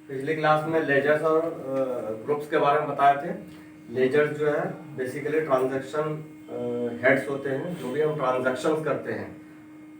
पिछली क्लास में लेजर्स और ग्रुप्स के बारे में बताए थे। लेजर्स जो है बेसिकली ट्रांजैक्शन हेड्स होते हैं, जो भी हम ट्रांजैक्शंस करते हैं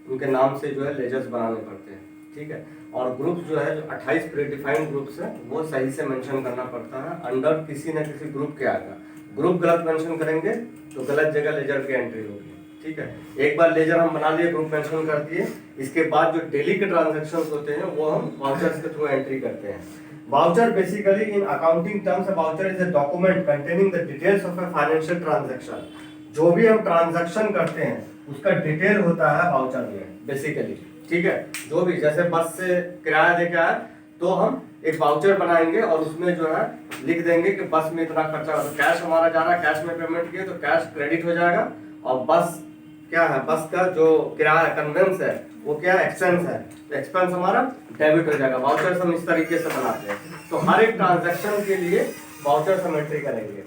उनके नाम से जो है लेजर्स बनाने पड़ते हैं, ठीक है। और ग्रुप्स जो है, जो 28 प्रीडिफाइंड ग्रुप्स है, वो सही से मेंशन करना पड़ता है अंडर किसी न किसी ग्रुप के आएगा। ग्रुप गलत मेंशन करेंगे तो गलत जगह लेजर की एंट्री होगी, ठीक है। एक बार लेजर हम बना लिए, ग्रुप मेंशन कर दिए, इसके बाद जो डेली के ट्रांजैक्शंस होते हैं वो हम वाउचर्स के थ्रू एंट्री करते हैं। Voucher basically in accounting terms a voucher is a document containing the details of a financial transaction. जो भी हम ट्रांजैक्शन करते हैं उसका डिटेल होता है वाउचर में बेसिकली, ठीक है। जो भी, जैसे बस से किराया देके आए तो हम एक वाउचर बनाएंगे और उसमें जो है लिख देंगे कि बस में इतना खर्चा, तो कैश हमारा जा रहा है, कैश में पेमेंट किए तो कैश क्रेडिट हो जाएगा, और बस क्या है, बस का जो किराया कन्वेंस है वो क्या एक्सपेंस है, तो एक्सपेंस हमारा डेबिट हो जाएगा। वाउचर्स हम इस तरीके से बनाते हैं। तो हर एक ट्रांजैक्शन के लिए वाउचर्स हम एंट्री करेंगे।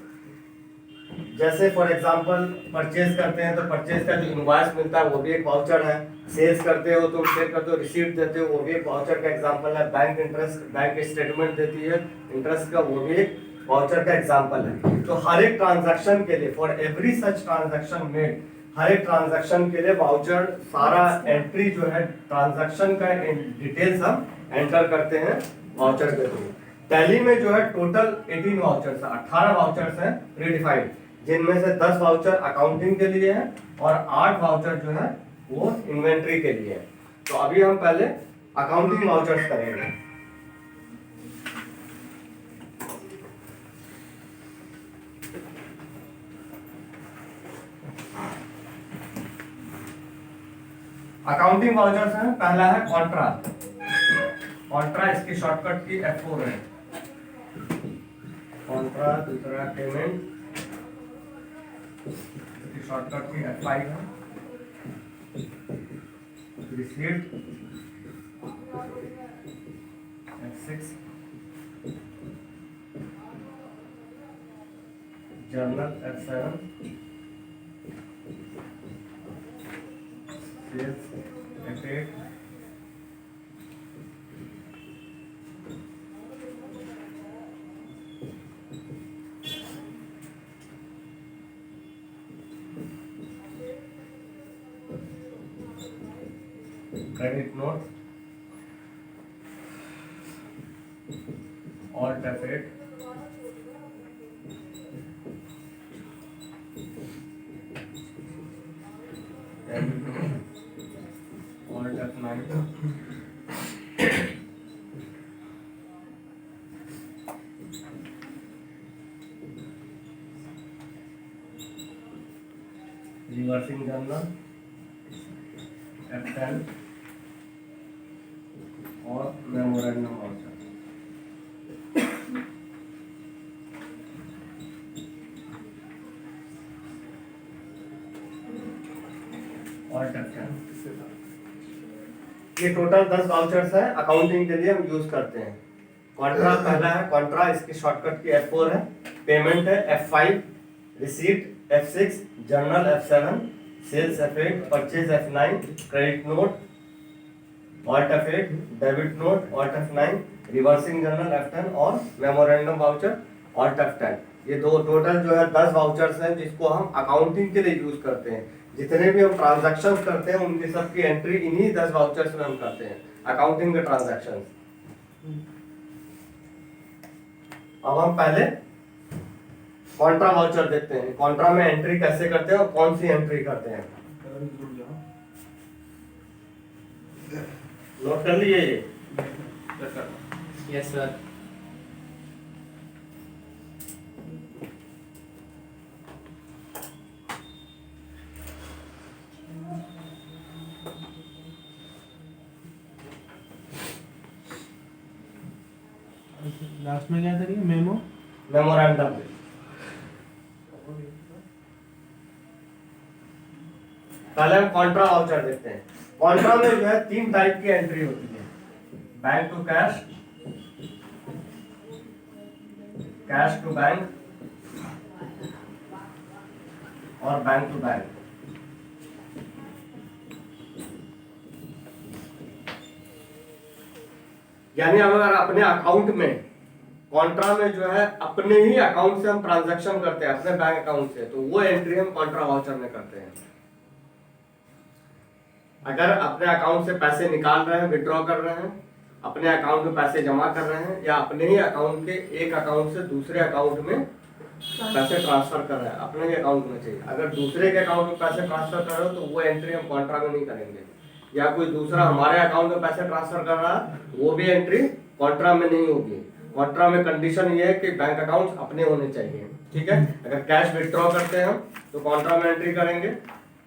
जैसे फॉर एग्जांपल परचेज करते हैं तो परचेज का जो इनवॉइस मिलता है वो भी एक वाउचर है। सेल्स करते हो तो सेल करते हो, रिसीप्ट देते हो, वो भी एक वाउचर का एग्जांपल है। बैंक इंटरेस्ट, बैंक स्टेटमेंट देती है इंटरेस्ट का, वो भी एक वाउचर का एग्जांपल है। तो हर एक ट्रांजैक्शन के लिए, for every such transaction made, हर एक ट्रांजैक्शन के लिए वाउचर सारा एंट्री जो है ट्रांजैक्शन का डिटेल्स हम एंटर करते हैं वाउचर के थ्रू। टैली में जो है टोटल 18 वाउचर्स है, 18 वाउचर्स हैं प्रीडिफाइंड, जिनमें से 10 वाउचर अकाउंटिंग के लिए है और 8 वाउचर जो है वो इन्वेंट्री के लिए है। तो अभी हम पहले अकाउंटिंग वाउचर्स करेंगे। अकाउंटिंग वाउचर्स हैं, पहला है कॉन्ट्रा। कॉन्ट्रा इसकी शॉर्टकट की F4 है। कॉन्ट्रा, दूसरा पेमेंट, इसकी शॉर्टकट की F5 है। Receipt F6, journal F7, sales F8, credit note alt F8, alt F9, reversing journal F10 और मेमोरेंडम वाउचर। Alt F10। ये टोटल 10 वाउचर्स है अकाउंटिंग के लिए हम यूज करते हैं। कॉन्ट्रा पहला है, कॉन्ट्रा इसकी शॉर्टकट की F4 है, पेमेंट है F5, receipt F6, journal F7, sales F8, purchase F9, credit note alt F8, debit note alt F9, reversing journal F10 और मेमोरेंडम वाउचर ऑल्ट F10। ये दो टोटल जो है 10 वाउचर्स हैं जिसको हम अकाउंटिंग के लिए यूज करते हैं। जितने भी हम ट्रांजैक्शंस करते हैं उनकी सबकी एंट्री इन्हीं 10 वाउचर्स में हम करते हैं, अकाउंटिंग के ट्रांजैक्शंस। अब हम पहले कॉन्ट्रा वाउचर देखते हैं, कॉन्ट्रा में एंट्री कैसे करते हैं और कौन सी एंट्री करते हैं। नोट कर लिए ये? Yes sir. लास्ट में क्या करिए, मेमो मेमोरेंडम। पहले हम कॉन्ट्रा वाउचर देखते हैं। कॉन्ट्रा में जो है 3 टाइप की एंट्री होती है, bank to cash, cash to bank और बैंक टू बैंक। यानी अगर अपने अकाउंट में कॉन्ट्रा में जो है अपने ही अकाउंट से हम ट्रांजैक्शन करते हैं अपने बैंक अकाउंट से, तो वो एंट्री हम कॉन्ट्रा वाउचर में करते हैं। अगर अपने अकाउंट से पैसे निकाल रहे हैं, विड्रॉ कर रहे हैं, अपने अकाउंट में पैसे जमा कर रहे हैं, या अपने ही अकाउंट के एक अकाउंट से दूसरे अकाउंट में पैसे ट्रांसफर कर रहे हैं, अपने ही अकाउंट में चाहिए। अगर दूसरे के अकाउंट में पैसे ट्रांसफर कर रहे हो तो वो एंट्री हम कॉन्ट्रा में नहीं करेंगे। या कोई दूसरा हमारे अकाउंट में पैसे ट्रांसफर कर रहा है, वो भी एंट्री कॉन्ट्रा में नहीं होगी। कॉन्ट्रा में कंडीशन ये है कि बैंक अकाउंट अपने होने चाहिए, ठीक है। अगर कैश विड्रॉ करते हैं हम तो कॉन्ट्रा में एंट्री करेंगे,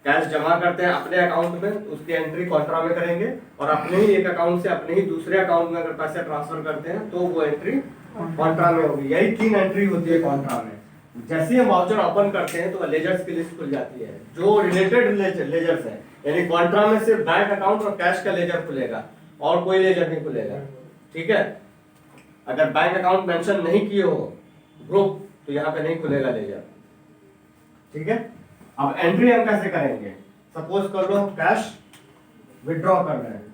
कैश जमा करते हैं अपने अकाउंट में तो उसकी एंट्री कॉन्ट्रा में करेंगे, और अपने ही एक अकाउंट से अपने ही दूसरे अकाउंट में अगर पैसे ट्रांसफर करते हैं तो वो एंट्री कॉन्ट्रा में होगी। यही 3 एंट्री होती है कॉन्ट्रा में। जैसे ही हम वाउचर ओपन करते हैं तो लेजर्स की लिस्ट खुल जाती है जो रिलेटेड लेजर्स है, यानी कॉन्ट्रा में सिर्फ बैंक अकाउंट और कैश का लेजर खुलेगा और कोई लेजर नहीं खुलेगा, ठीक है। अगर बैंक अकाउंट मेंशन नहीं किए हो ग्रुप तो यहाँ पे नहीं खुलेगा लेजर, ठीक है। अब एंट्री हम कैसे करेंगे? सपोज कर लो हम कैश विड्रॉ कर रहे हैं,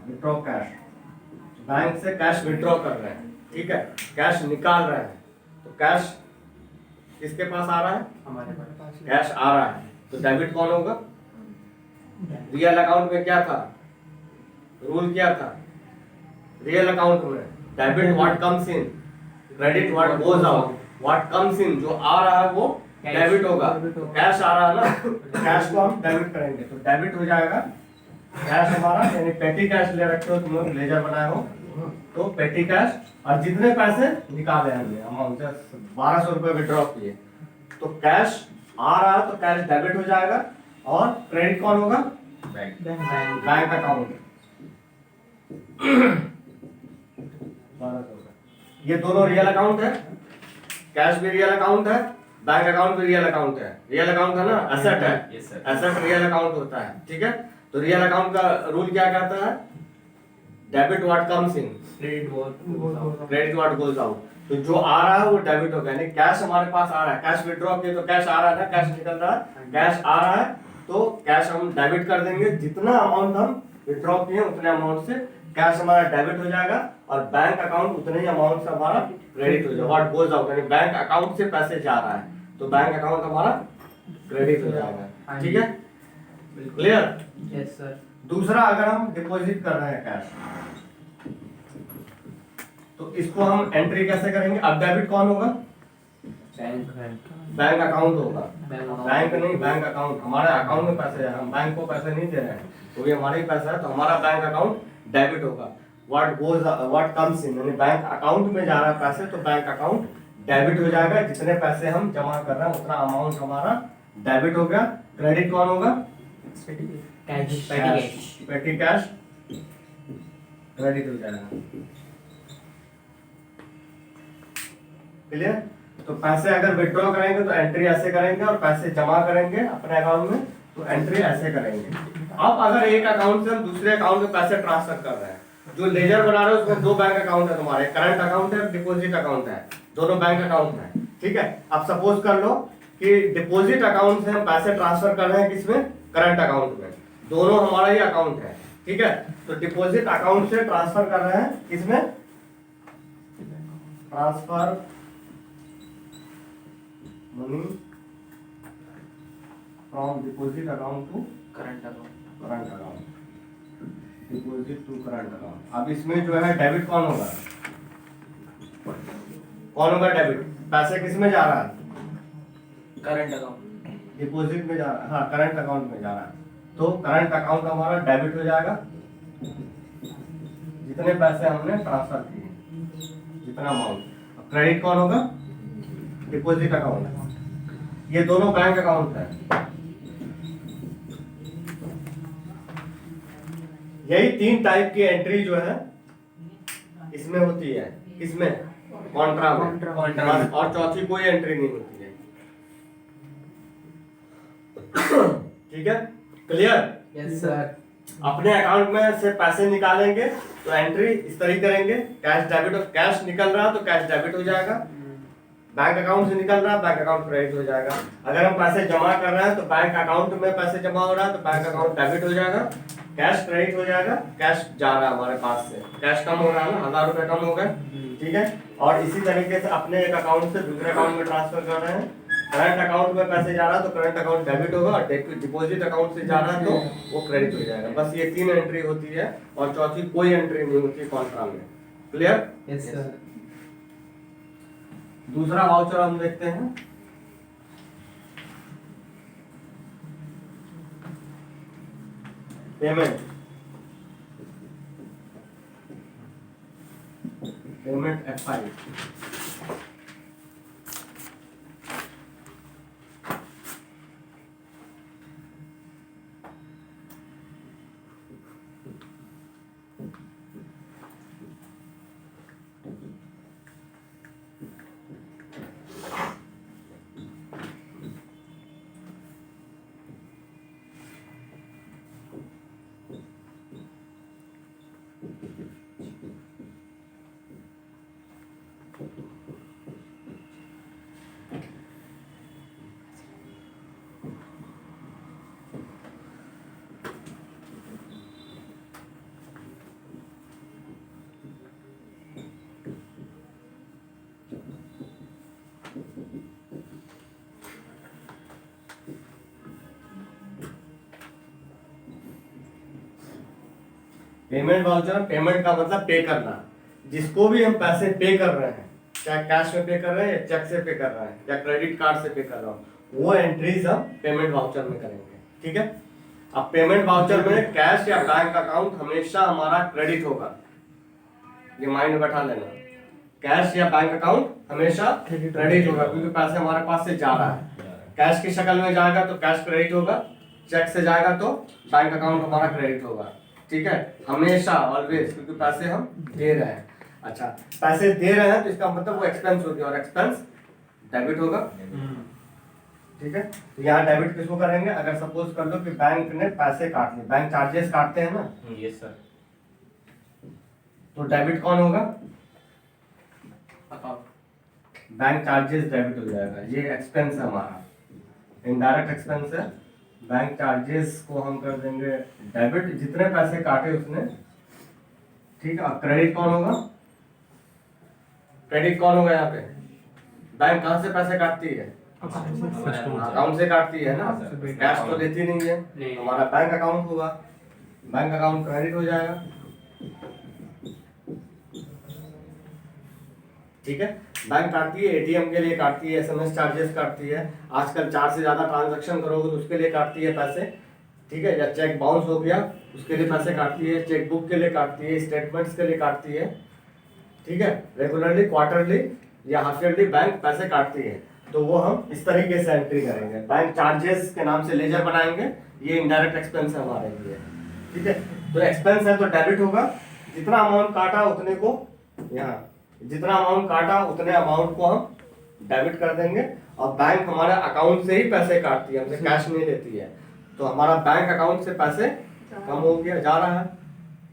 विड्रॉ कैश, बैंक से कैश विड्रॉ कर रहे हैं, ठीक है, कैश निकाल रहे हैं, तो कैश किसके पास आ रहा है? हमारे पास कैश आ रहा है, तो डेबिट कौन होगा? रियल अकाउंट में क्या था, रूल क्या था? रियल अकाउंट में debit what comes in, credit what goes out. What comes इन जो आ रहा है वो डेबिट होगा, कैश आ रहा है ना, कैश को हम डेबिट करेंगे तो डेबिट हो जाएगा कैश हमारा, यानी पेटी कैश ले रखे हो तुम लोग, लेजर बनाए हो तो पेटी कैश, और जितने पैसे निकाले हमने अमाउंट 1200 रुपए विड्रॉ किए तो कैश आ रहा है तो कैश डेबिट हो जाएगा, और क्रेडिट कौन होगा? बैंक अकाउंट 1200 रुपए। ये दोनों रियल अकाउंट है, कैश भी रियल अकाउंट है, बैंक अकाउंट भी रियल अकाउंट है। रियल अकाउंट है ना, एसेट है, एसेट रियल अकाउंट होता है, ठीक है। तो रियल अकाउंट का रूल क्या कहता है? Debit what comes in, credit what goes out. तो जो आ रहा है वो डेबिट होगा, यानी कैश हमारे पास आ रहा है, कैश विड्रॉ किए तो कैश आ रहा है ना, कैश निकल रहा है, कैश आ रहा है तो कैश हम डेबिट कर देंगे, जितना अमाउंट हम विड्रॉ किए उतने अमाउंट से कैश हमारा डेबिट हो जाएगा, और बैंक अकाउंट उतने ही अमाउंट से हमारा क्रेडिट हो जाएगा। व्हाट गोज आउट यानी बैंक अकाउंट से पैसे जा रहा है तो बैंक अकाउंट हमारा क्रेडिट हो जाएगा, ठीक है, क्लियर? Yes sir. दूसरा, अगर हम डिपॉजिट कर रहे हैं कैश तो इसको हम एंट्री कैसे करेंगे? अब डेबिट कौन होगा? बैंक अकाउंट होगा, बैंक नहीं, बैंक अकाउंट। हमारे अकाउंट में पैसे है, हम बैंक को पैसे नहीं दे रहे हैं, तो ये हमारा ही पैसा है तो हमारा बैंक अकाउंट डेबिट होगा। व्हाट कम्स इन यानी बैंक अकाउंट में जा रहा है पैसे तो बैंक अकाउंट डेबिट हो जाएगा, जितने पैसे हम जमा कर रहे हैं उतना अमाउंट हमारा डेबिट हो गया। क्रेडिट कौन होगा? पेटी कैश क्रेडिट हो जाएगा, क्लियर? तो पैसे अगर विड्रॉ करेंगे तो एंट्री ऐसे करेंगे, और पैसे जमा करेंगे अपने अकाउंट में तो एंट्री ऐसे करेंगे। अब अगर एक अकाउंट से हम दूसरे अकाउंट में पैसे ट्रांसफर कर रहे हैं, जो लेजर बना रहे हो उसमें 2 बैंक अकाउंट है तुम्हारे, करंट अकाउंट है, डिपॉजिट अकाउंट है, दोनों बैंक अकाउंट है, ठीक है। अब सपोज कर लो कि डिपॉजिट अकाउंट से हम पैसे ट्रांसफर कर रहे हैं किसमें? करंट अकाउंट में, दोनों हमारा ही अकाउंट है, ठीक है। तो डिपॉजिट अकाउंट से ट्रांसफर कर रहे हैं किसमें? Transfer money from deposit account to current account. Current account, deposit to current account. अब इसमें जो है डेबिट कौन होगा? कौन होगा डेबिट? पैसे किस में जा रहा है? Current account. डिपॉजिट में जा रहा है, हाँ करंट अकाउंट में जा रहा है, तो करंट अकाउंट हमारा डेबिट हो जाएगा, जितने पैसे हमने ट्रांसफर किए, जितना अमाउंट। क्रेडिट कौन होगा? Deposit account. ये दोनों बैंक अकाउंट है। यही 3 टाइप की एंट्री जो है इसमें होती है, इसमें कॉन्ट्रा में, बस, और चौथी कोई एंट्री नहीं होती है, ठीक है, क्लियर? Yes sir. अपने अकाउंट में से पैसे निकालेंगे तो एंट्री इस तरह करेंगे, कैश डेबिट, और कैश निकल रहा है तो कैश डेबिट हो जाएगा, बैंक अकाउंट से निकल रहा है बैंक अकाउंट क्रेडिट हो जाएगा। अगर हम पैसे जमा कर रहे हैं तो बैंक अकाउंट में पैसे जमा हो रहा है तो बैंक अकाउंट डेबिट हो जाएगा, कैश क्रेडिट हो जाएगा, कैश जा रहा है हमारे पास से, कैश कम हो रहा है ना, 1000 रुपए कम हो गए, ठीक है। और इसी तरीके से अपने एक अकाउंट से दूसरे अकाउंट में ट्रांसफर कर रहे हैं। करंट अकाउंट में पैसे जा रहा है तो करंट अकाउंट डेबिट होगा, और डिपॉजिट अकाउंट से जा रहा है तो वो क्रेडिट हो जाएगा। बस ये 3 एंट्री होती है और चौथी कोई एंट्री नहीं होती कॉन्ट्रा में। क्लियर? Yes sir. दूसरा वाउचर हम देखते हैं। Payment F5। Payment voucher, payment का मतलब पे करना। जिसको भी हम पैसे पे कर रहे हैं, चाहे कैश में पे कर रहे हैं या चेक से पे कर रहे हैं या क्रेडिट कार्ड से पे कर रहा हूँ, वो एंट्रीज हम पेमेंट वाउचर में करेंगे, ठीक है। अब पेमेंट वाउचर में कैश या बैंक अकाउंट हमेशा हमारा क्रेडिट होगा, ये माइंड में बैठा लेना। कैश या बैंक अकाउंट हमेशा क्रेडिट होगा, क्योंकि पैसे हमारे पास से जा रहा है। कैश की शक्ल में जाएगा तो कैश क्रेडिट होगा, चेक से जाएगा तो बैंक अकाउंट हमारा क्रेडिट होगा, ठीक है। हमेशा, ऑलवेज, क्योंकि पैसे हम दे रहे हैं। अच्छा, पैसे दे रहे हैं तो इसका मतलब वो एक्सपेंस हो गया, और एक्सपेंस डेबिट होगा, ठीक है। तो यहाँ डेबिट किसको करेंगे? अगर सपोज कर लो कि बैंक ने पैसे काट लिए, बैंक चार्जेस काटते हैं ना, यस सर। तो डेबिट कौन होगा? अकाउंट। बैंक चार्जेस डेबिट हो जाएगा, ये एक्सपेंस है हमारा, इनडायरेक्ट एक्सपेंस है। बैंक चार्जेस को हम कर देंगे डेबिट, जितने पैसे काटे उसने, ठीक है। अब क्रेडिट कौन होगा? क्रेडिट कौन होगा यहाँ पे? बैंक कहाँ से पैसे काटती है? अकाउंट से काटती है ना, कैश तो देती नहीं है, हमारा बैंक अकाउंट होगा, बैंक अकाउंट क्रेडिट हो जाएगा, ठीक है। बैंक काटती है, एटीएम के लिए काटती है, एसएमएस चार्जेस काटती है, आजकल 4 से ज्यादा ट्रांजैक्शन करोगे तो उसके लिए काटती है पैसे, ठीक है। या चेक बाउंस हो गया उसके लिए पैसे काटती है, चेक बुक के लिए काटती है, स्टेटमेंट्स के लिए काटती है, ठीक है। रेगुलरली, क्वार्टरली या हाफ ईयरली बैंक पैसे काटती है, तो वो हम इस तरीके से एंट्री करेंगे। बैंक चार्जेस के नाम से लेजर बनाएंगे, ये इनडायरेक्ट एक्सपेंस है हमारे लिए, ठीक है। तो एक्सपेंस है तो डेबिट होगा, जितना अमाउंट काटा उतने को, यहाँ जितना अमाउंट काटा उतने अमाउंट को हम डेबिट कर देंगे। और बैंक हमारे अकाउंट से ही पैसे काटती है, हमसे कैश नहीं लेती है, तो हमारा बैंक अकाउंट से पैसे कम हो गया, जा रहा है।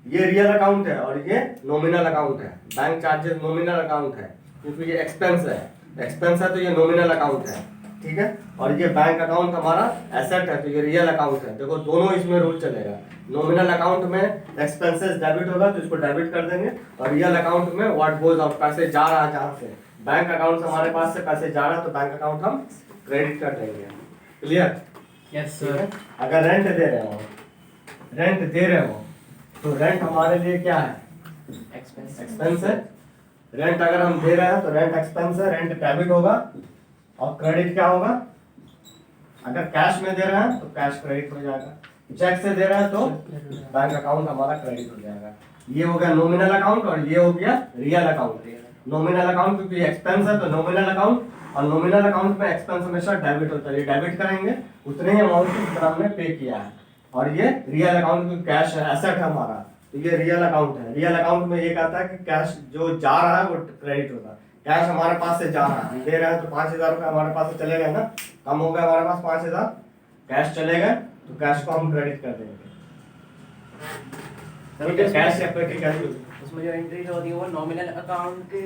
ये रियल अकाउंट है और ये नॉमिनल अकाउंट है। बैंक चार्जेस नॉमिनल अकाउंट है, क्योंकि ये एक्सपेंस है, एक्सपेंस है तो ये नॉमिनल अकाउंट है, ठीक है। और ये बैंक अकाउंट हमारा एसेट है, तो ये रियल अकाउंट है। देखो दोनों इसमें रूल चलेगा, नॉमिनल अकाउंट में एक्सपेंसेस डेबिट होगा तो इसको डेबिट कर देंगे, और रियल अकाउंट में व्हाट गोज आउट, पैसे जा रहा है जहाँ से, बैंक अकाउंट से हमारे पास से पैसे जा रहा है तो बैंक अकाउंट हम क्रेडिट कर देंगे। क्लियर? Yes sir. अगर रेंट दे रहे हो, रेंट दे रहे हो तो रेंट हमारे लिए क्या है? एक्सपेंस। एक्सपेंस है। रेंट अगर हम दे रहे हैं तो रेंट एक्सपेंस है, रेंट डेबिट होगा, और क्रेडिट क्या होगा? अगर कैश में दे रहे हैं तो कैश क्रेडिट हो जाएगा, चेक से दे रहे हैं तो बैंक अकाउंट हमारा क्रेडिट हो जाएगा। ये हो गया नॉमिनल अकाउंट और ये हो गया रियल अकाउंट। नॉमिनल अकाउंट क्योंकि एक्सपेंस है तो नॉमिनल अकाउंट, और नॉमिनल अकाउंट में एक्सपेंस हमेशा डेबिट होता है, ये डेबिट करेंगे उतने ही अमाउंट जितना हमने पे किया है। और ये रियल अकाउंट क्योंकि कैश है, एसेट है हमारा, तो ये रियल अकाउंट है। रियल अकाउंट में ये कहता है कि कैश जो जा रहा है वो क्रेडिट होगा, कैश हमारे पास से जा रहा है, हम दे रहे हैं तो 5000 रुपये हमारे पास से चले गए ना, कम हो गया हमारे पास 5000, कैश चले गए तो कैश को हम क्रेडिट कर देंगे। कैश या पेटी कैश उसमें जो एंट्री होती है वो नॉमिनल अकाउंट के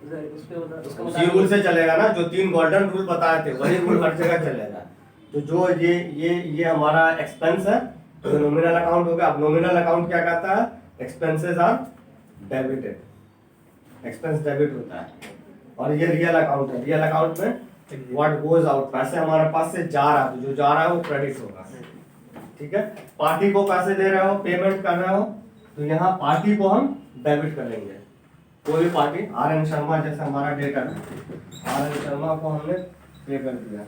उस पे होता है, उसका उसी रूल से चलेगा ना, जो 3 गोल्डन रूल बताए थे वही रूल हर जगह चलेगा। तो जो ये हमारा एक्सपेंस है, तो नॉमिनल अकाउंट हो गया। अब नॉमिनल अकाउंट क्या कहता है? Expenses are debited, expense debit होता है। और ये रियल अकाउंट है, रियल अकाउंट में व्हाट गोज आउट, पैसे हमारे पास से जा रहा है, तो जो जा रहा है वो क्रेडिट होगा। ठीक है, पार्टी को पैसे दे रहे हो, पेमेंट कर रहे हो, तो यहाँ पार्टी को हम डेबिट करेंगे। कोई भी पार्टी, आर एन शर्मा जैसे हमारा डेटर है, आर एन शर्मा को हमने पे कर दिया।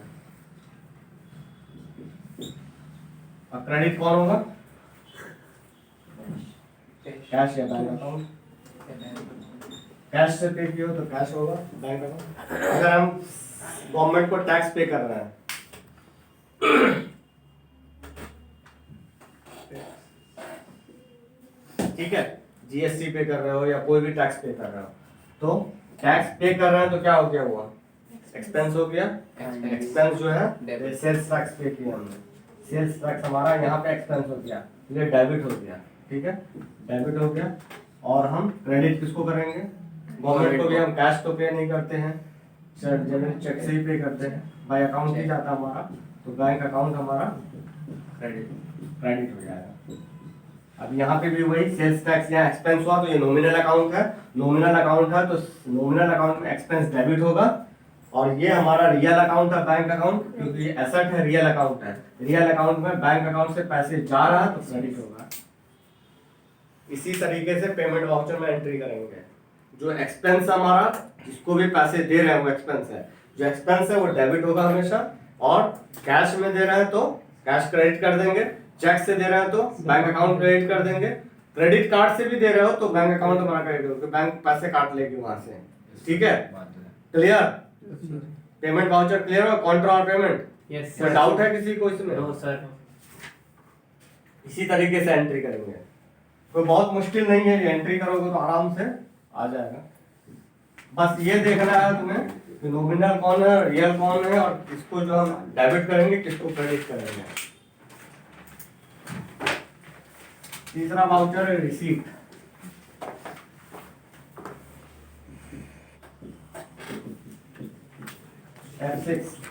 अब क्रेडिट कौन होगा? कैश या बैंक अकाउंट। कैश से पे किया हो तो कैश होगा, बैंक अकाउंट। अगर हम गवर्नमेंट को टैक्स पे कर रहे हैं, ठीक है, जीएसटी पे कर रहे हो या कोई भी टैक्स पे कर रहे हो, तो टैक्स पे कर रहे हैं तो क्या हो गया? हुआ एक्सपेंस हो गया। एक्सपेंस जो है सेल्स टैक्स पे किया हमने, सेल्स टैक्स हमारा यहाँ पे एक्सपेंस हो गया, ये डेबिट हो गया। ठीक है, डेबिट हो गया। और हम क्रेडिट किसको करेंगे? गवर्नमेंट को भी हम कैश तो पे नहीं करते हैं, जनरली चेक से ही पे करते हैं, बाय अकाउंट ही जाता हमारा, तो बैंक अकाउंट हमारा क्रेडिट हो जाएगा। अब यहाँ पे भी वही सेल्स टैक्स या एक्सपेंस हुआ, तो ये नॉमिनल अकाउंट है, नॉमिनल अकाउंट है तो नॉमिनल अकाउंट में एक्सपेंस डेबिट होगा। और ये हमारा रियल अकाउंट है, बैंक अकाउंट, क्योंकि ये एसेट है, रियल अकाउंट है, रियल अकाउंट में बैंक अकाउंट से पैसे जा रहा है तो क्रेडिट होगा। इसी तरीके से पेमेंट वाउचर में एंट्री करेंगे। जो एक्सपेंस हमारा, जिसको भी पैसे दे रहे हैं वो एक्सपेंस है, जो एक्सपेंस है वो डेबिट होगा हमेशा। और कैश में दे रहे हैं तो कैश क्रेडिट कर देंगे, चेक से दे रहे हैं तो बैंक अकाउंट क्रेडिट कर देंगे, क्रेडिट कार्ड से भी दे रहे हो तो बैंक अकाउंट हमारा क्रेडिट होगा, बैंक पैसे काट लेगी वहां से। ठीक है, क्लियर? पेमेंट वाउचर क्लियर हो? कॉन्ट्रा और पेमेंट, यस कोई डाउट है किसी को इसमें? No sir. इसी तरीके से एंट्री करेंगे, कोई बहुत मुश्किल नहीं है, ये एंट्री करोगे तो आराम से आ जाएगा। बस ये देखना है तुम्हें कि नॉमिनल कौन है, रियल कौन है, और किसको जो हम डेबिट करेंगे, किसको क्रेडिट करेंगे। तीसरा वाउचर है receipt. F6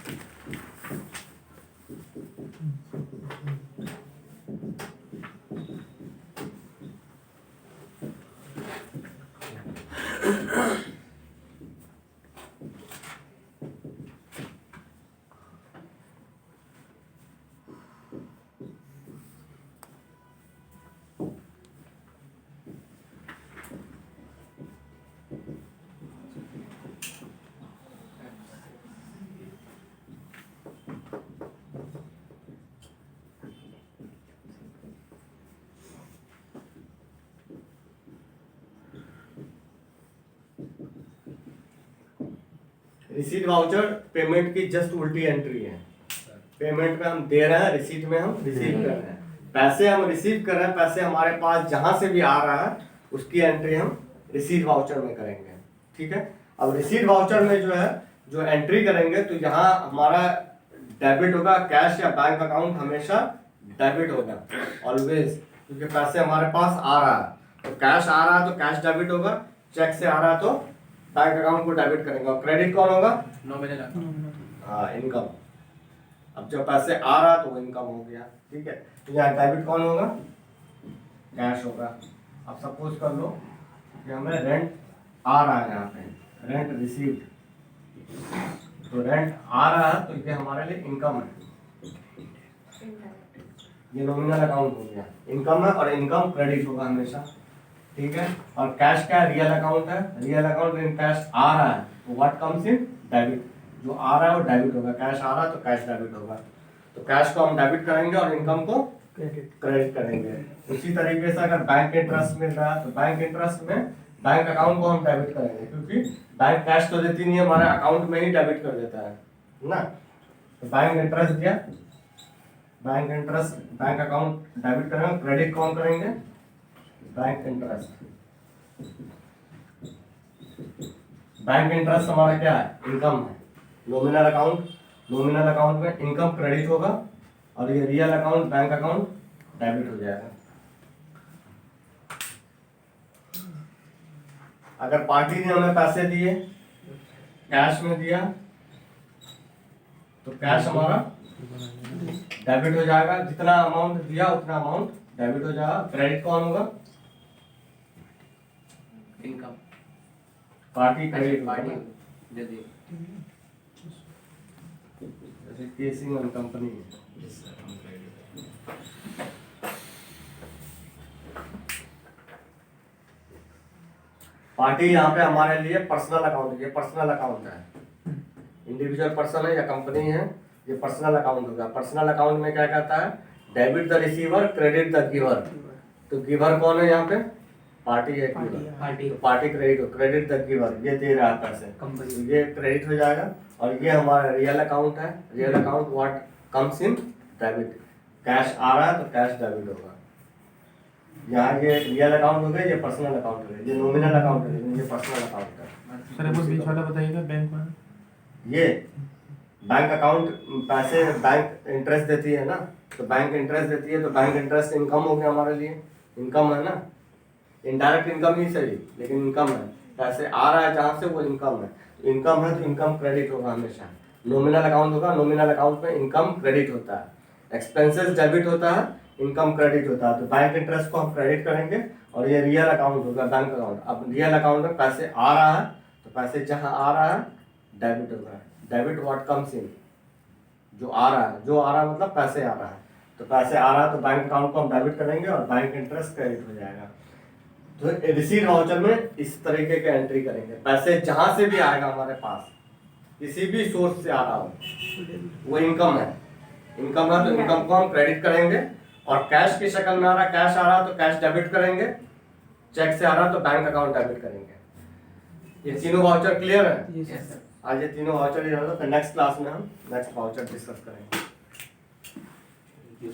receipt voucher payment की जस्ट उल्टी एंट्री है। पेमेंट में हम दे रहे हैं, रिसीट में हम रिसीव कर रहे हैं। पैसे हम रिसीव कर रहे हैं, पैसे हमारे पास जहां से भी आ रहा है उसकी एंट्री हम रिसीट वाउचर में करेंगे। ठीक है, अब रिसीट वाउचर में जो है, जो एंट्री करेंगे तो यहाँ हमारा डेबिट होगा, कैश या बैंक अकाउंट हमेशा डेबिट होगा ऑलवेज, क्योंकि पैसे हमारे पास आ रहा है। तो कैश आ रहा है तो कैश डेबिट होगा, चेक से आ रहा है तो बैंक अकाउंट को डेबिट करेंगे। और क्रेडिट कौन होगा? Nominal account. हाँ, इनकम। अब जब पैसे आ रहा तो वो इनकम हो गया। ठीक है, तो यहाँ डेबिट कौन होगा? कैश होगा। अब सपोज कर लो कि हमें रेंट आ रहा है, यहाँ पे रेंट रिसीव्ड, तो रेंट आ रहा है तो ये हमारे लिए इनकम है, ये नॉमिनल अकाउंट हो गया, इनकम है, और इनकम क्रेडिट होगा हमेशा। ठीक है, और कैश क्या है? रियल अकाउंट है, रियल अकाउंट में कैश आ रहा है तो व्हाट कम्स इन डेबिट, जो आ रहा है वो डेबिट होगा, कैश आ रहा है तो कैश डेबिट होगा, तो कैश को हम डेबिट करेंगे और इनकम को क्रेडिट करेंगे। उसी तरीके से अगर बैंक इंटरेस्ट मिल रहा है तो बैंक इंटरेस्ट में बैंक अकाउंट को हम डेबिट करेंगे, क्योंकि बैंक कैश तो देती नहीं है, हमारे अकाउंट में ही डेबिट कर देता है ना। तो बैंक इंटरेस्ट दिया, bank interest, bank account debit करेंगे, क्रेडिट कौन करेंगे? Bank interest. बैंक इंटरेस्ट हमारा क्या है? इनकम है। नॉमिनल अकाउंट, नॉमिनल अकाउंट में इनकम क्रेडिट होगा, और ये real account, bank account debit हो जाएगा। अगर पार्टी ने हमें पैसे दिए, कैश में दिया, तो कैश हमारा डेबिट हो जाएगा, जितना अमाउंट दिया उतना अमाउंट डेबिट हो जाएगा। क्रेडिट कौन होगा? इनकम पार्टी क्रेडिट पार्टी होगा। दे दी। जैसे केसिंग एंड कंपनी है। पार्टी यहाँ पे हमारे लिए पर्सनल अकाउंट, ये पर्सनल अकाउंट है, इंडिविजुअल पर्सन है या कंपनी है, ये पर्सनल अकाउंट होगा। पर्सनल अकाउंट में क्या कहता है? Debit the receiver, credit the giver. तो गिवर कौन है यहाँ पे? पार्टी है, पार्टी। तो पार्टी क्रेडिट हो, क्रेडिट द गिवर, ये दे रहा है पैसे, कंपनी। तो ये क्रेडिट हो जाएगा। और ये हमारा रियल अकाउंट है, real account what comes in debit, cash आ रहा है तो कैश डेबिट होगा। यहाँ ये रियल अकाउंट हो गया, ये पर्सनल अकाउंट हो गया, ये नॉमिनल अकाउंट है, लेकिन ये पर्सनल अकाउंट है। सर एक बार बीच वाला बताइएगा, बैंक में ये बैंक अकाउंट, पैसे बैंक इंटरेस्ट देती है ना, तो बैंक इंटरेस्ट देती है तो बैंक इंटरेस्ट इनकम हो गया हमारे लिए, इनकम है ना, इनडायरेक्ट इनकम ही सही लेकिन इनकम है, पैसे आ रहा है जहाँ से वो इनकम है, तो इनकम है तो इनकम क्रेडिट होगा हमेशा। नॉमिनल अकाउंट होगा, नॉमिनल अकाउंट में इनकम क्रेडिट होता है, एक्सपेंसेस डेबिट होता है, इनकम क्रेडिट होता है। तो बैंक इंटरेस्ट को हम क्रेडिट करेंगे और ये रियल अकाउंट होगा, बैंक अकाउंट। अब रियल अकाउंट में पैसे आ रहा है तो पैसे जहाँ आ रहा है डेबिट होगा, डेबिट व्हाट कम्स इन, जो आ रहा है, जो आ रहा है मतलब पैसे आ रहा है, तो पैसे आ रहा है तो बैंक अकाउंट को हम डेबिट करेंगे और बैंक इंटरेस्ट क्रेडिट हो जाएगा। तो रिसीट वाउचर में इस तरीके के एंट्री करेंगे, पैसे जहां से भी आएगा हमारे पास, किसी भी सोर्स से आ रहा हो, वो इनकम है, इनकम है तो इनकम को हम क्रेडिट करेंगे। और कैश की शक्ल में आ रहा, कैश आ रहा तो कैश डेबिट करेंगे, चेक से आ रहा तो बैंक अकाउंट डेबिट करेंगे। ये तीनों वाउचर क्लियर है? Yes sir. आज ये तीनों वाउचर ही रहता, फिर नेक्स्ट क्लास में हम नेक्स्ट वाउचर डिस्कस करेंगे। Thank you.